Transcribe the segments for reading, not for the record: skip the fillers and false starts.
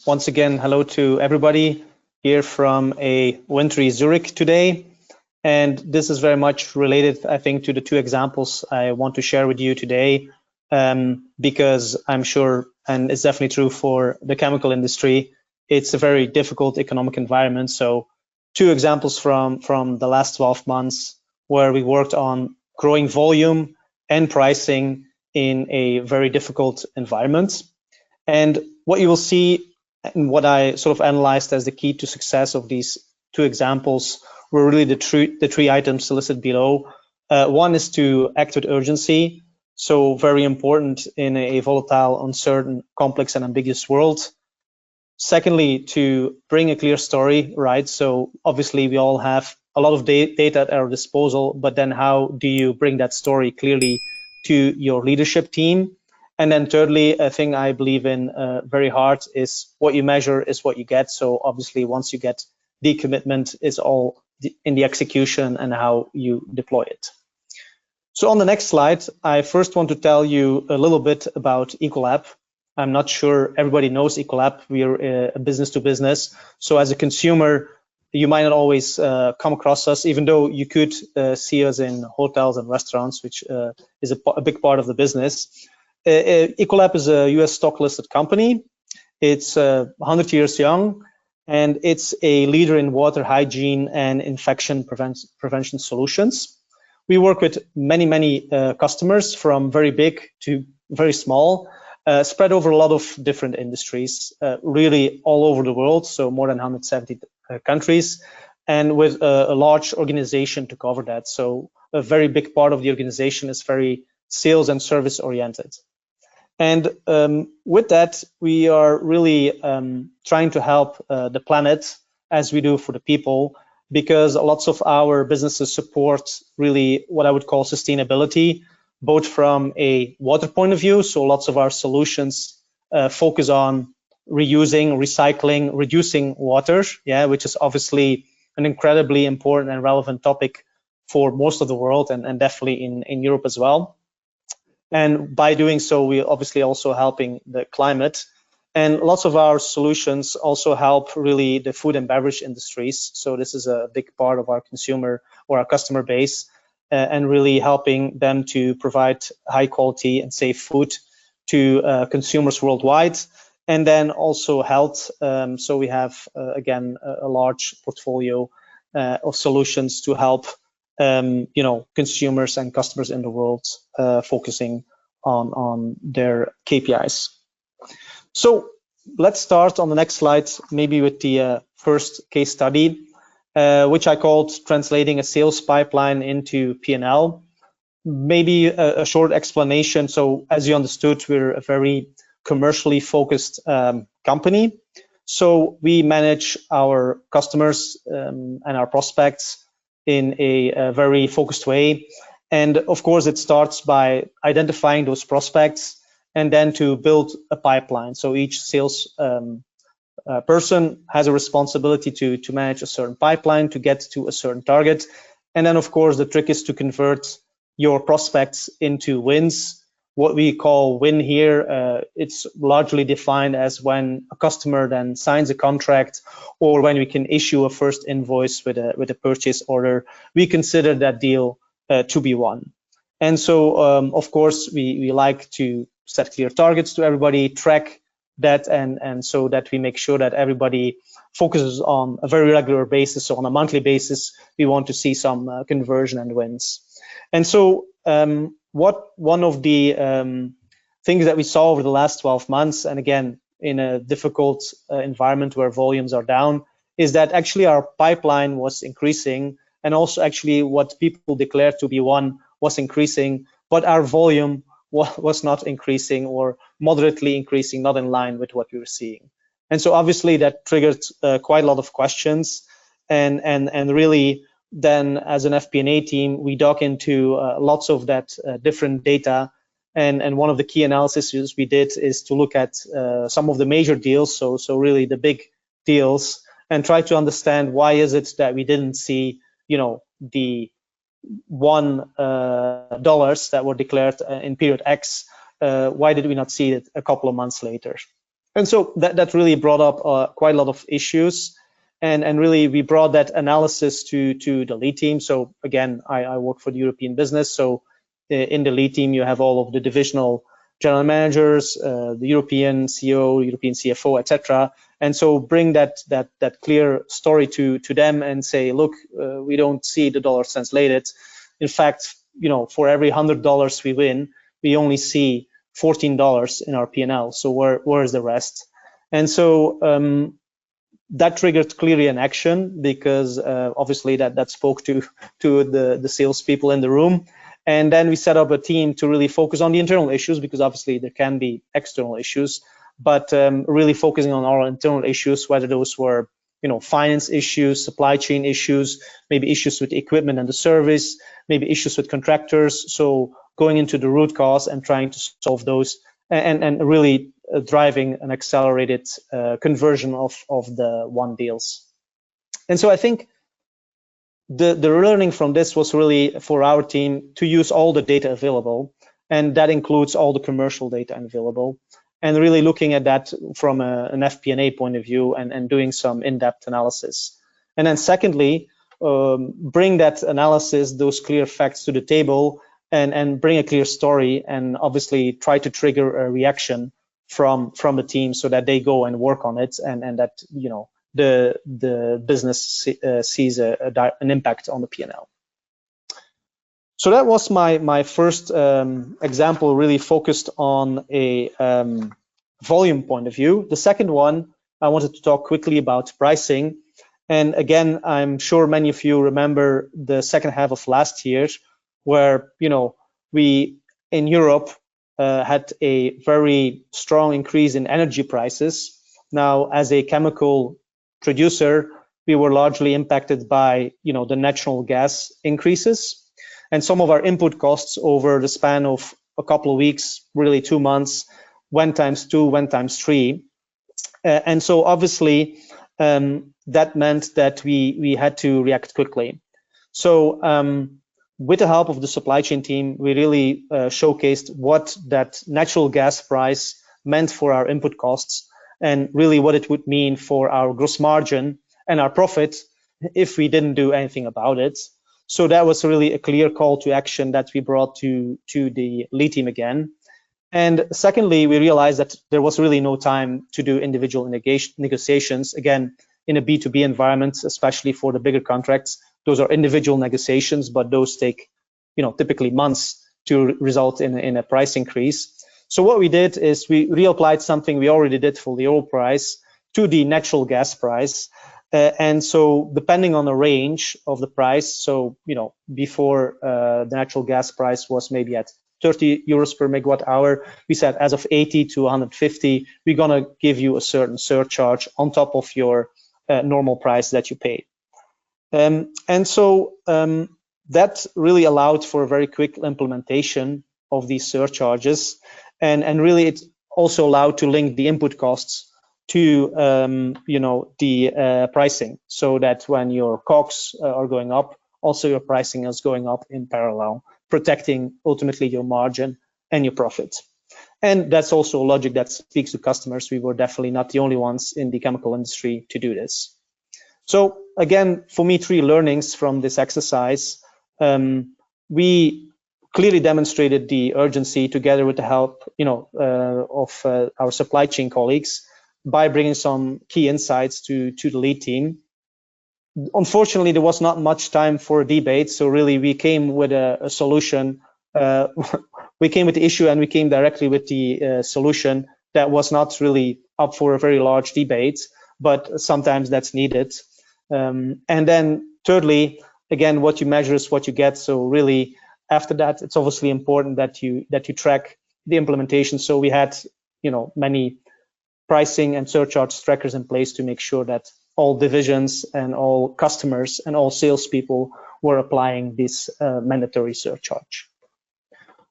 Once again, hello to everybody here from a wintry Zurich today. And this is very much related, I think, to the two examples I want to share with you today, because I'm sure, and it's definitely true for the chemical industry, it's a very difficult economic environment. So two examples from the last 12 months where we worked on growing volume and pricing in a very difficult environment. And what you will see and what I sort of analyzed as the key to success of these two examples were really the three items listed below. One is to act with urgency, so very important in a volatile, uncertain, complex, and ambiguous world. Secondly, to bring a clear story, right? So obviously we all have a lot of data at our disposal, but then how do you bring that story clearly to your leadership team? And then thirdly, a thing I believe in very hard is what you measure is what you get. So obviously once you get the commitment, it's all in the execution and how you deploy it. So on the next slide, I first want to tell you a little bit about Ecolab. I'm not sure everybody knows Ecolab. We are a business to business. So as a consumer, you might not always come across us, even though you could see us in hotels and restaurants, which is a big part of the business. Ecolab is a US stock listed company. It's 100 years young, and it's a leader in water hygiene and infection prevention solutions. We work with many customers, from very big to very small, spread over a lot of different industries, really all over the world, so more than 170 countries, and with a large organization to cover that. So a very big part of the organization is very sales and service oriented. And with that, we are really trying to help the planet as we do for the people, because lots of our businesses support really what I would call sustainability, both from a water point of view. So lots of our solutions focus on reusing, recycling, reducing water, which is obviously an incredibly important and relevant topic for most of the world, and definitely in Europe as well. And by doing so, we're obviously also helping the climate. And lots of our solutions also help really the food and beverage industries. So this is a big part of our consumer or our customer base, and really helping them to provide high quality and safe food to consumers worldwide. And then also health. So we have, again, a large portfolio of solutions to help consumers and customers in the world focusing on their KPIs. So let's start on the next slide, maybe with the first case study, which I called translating a sales pipeline into P&L. Maybe a short explanation. So as you understood, we're a very commercially focused company. So we manage our customers and our prospects in a very focused way. And of course, it starts by identifying those prospects and then to build a pipeline. So each sales person has a responsibility to manage a certain pipeline to get to a certain target. And then, of course, the trick is to convert your prospects into wins. What we call win here, it's largely defined as when a customer then signs a contract, or when we can issue a first invoice with a purchase order. We consider that deal to be won. And so, of course, we like to set clear targets to everybody, track that, and so that we make sure that everybody focuses on a very regular basis. So on a monthly basis, we want to see some conversion and wins. And so one of the things that we saw over the last 12 months, and again, in a difficult environment where volumes are down, is that actually our pipeline was increasing, and also actually what people declared to be won was increasing, but our volume was not increasing, or moderately increasing, not in line with what we were seeing. And so obviously that triggered quite a lot of questions, and really then as an FP&A team, we dug into lots of that different data. And one of the key analyses we did is to look at some of the major deals, so really the big deals, and try to understand why is it that we didn't see, the $1 that were declared in period X. Why did we not see it a couple of months later? And so that really brought up quite a lot of issues. And really, we brought that analysis to the lead team. So again, I work for the European business. So in the lead team, you have all of the divisional general managers, the European CEO, European CFO, etc. And so bring that clear story to them and say, look, we don't see the dollars translated. In fact, for every $100 we win, we only see $14 in our P&L. So where is the rest? And so that triggered clearly an action, because obviously that spoke to the salespeople in the room. And then we set up a team to really focus on the internal issues, because obviously there can be external issues, but really focusing on our internal issues, whether those were finance issues, supply chain issues, maybe issues with the equipment and the service, maybe issues with contractors. So going into the root cause and trying to solve those, and really driving an accelerated conversion of the won deals. And so I think the learning from this was really for our team to use all the data available, and that includes all the commercial data available, and really looking at that from an FP&A point of view, and doing some in-depth analysis. And then secondly, bring that analysis, those clear facts to the table, and bring a clear story, and obviously try to trigger a reaction from the team, so that they go and work on it, and that the business sees an impact on the P&L. So that was my first example, really focused on a volume point of view. The second one, I wanted to talk quickly about pricing. And again, I'm sure many of you remember the second half of last year, where we in Europe had a very strong increase in energy prices. Now, as a chemical producer, we were largely impacted by the natural gas increases, and some of our input costs over the span of a couple of weeks, really 2 months, went times 2, went times 3. And so obviously that meant that we had to react quickly. So with the help of the supply chain team, we really showcased what that natural gas price meant for our input costs, and really what it would mean for our gross margin and our profit if we didn't do anything about it. So that was really a clear call to action that we brought to the lead team again. And secondly, we realized that there was really no time to do individual negotiations. Again, in a B2B environment, especially for the bigger contracts, those are individual negotiations, but those take typically months to result in a price increase. So what we did is we reapplied something we already did for the oil price to the natural gas price. And so depending on the range of the price, so before the natural gas price was maybe at 30 euros per megawatt hour, we said as of 80 to 150, we're gonna give you a certain surcharge on top of your normal price that you paid. And so that really allowed for a very quick implementation of these surcharges, and really it also allowed to link the input costs to the pricing, so that when your COGS are going up, also your pricing is going up in parallel, protecting ultimately your margin and your profit. And that's also a logic that speaks to customers. We were definitely not the only ones in the chemical industry to do this. So again, for me, 3 learnings from this exercise. We clearly demonstrated the urgency, together with the help of our supply chain colleagues, by bringing some key insights to the lead team. Unfortunately, there was not much time for a debate, so really we came with a solution. We came with the issue, and we came directly with the solution that was not really up for a very large debate, but sometimes that's needed. And then thirdly, again, what you measure is what you get. So really, after that, it's obviously important that you track the implementation. So we had many pricing and surcharge trackers in place to make sure that all divisions and all customers and all salespeople were applying this mandatory surcharge.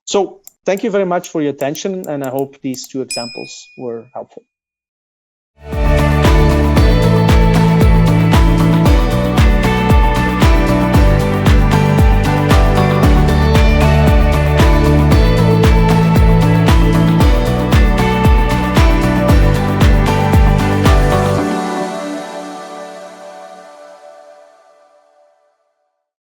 So thank you very much for your attention, and I hope these 2 examples were helpful.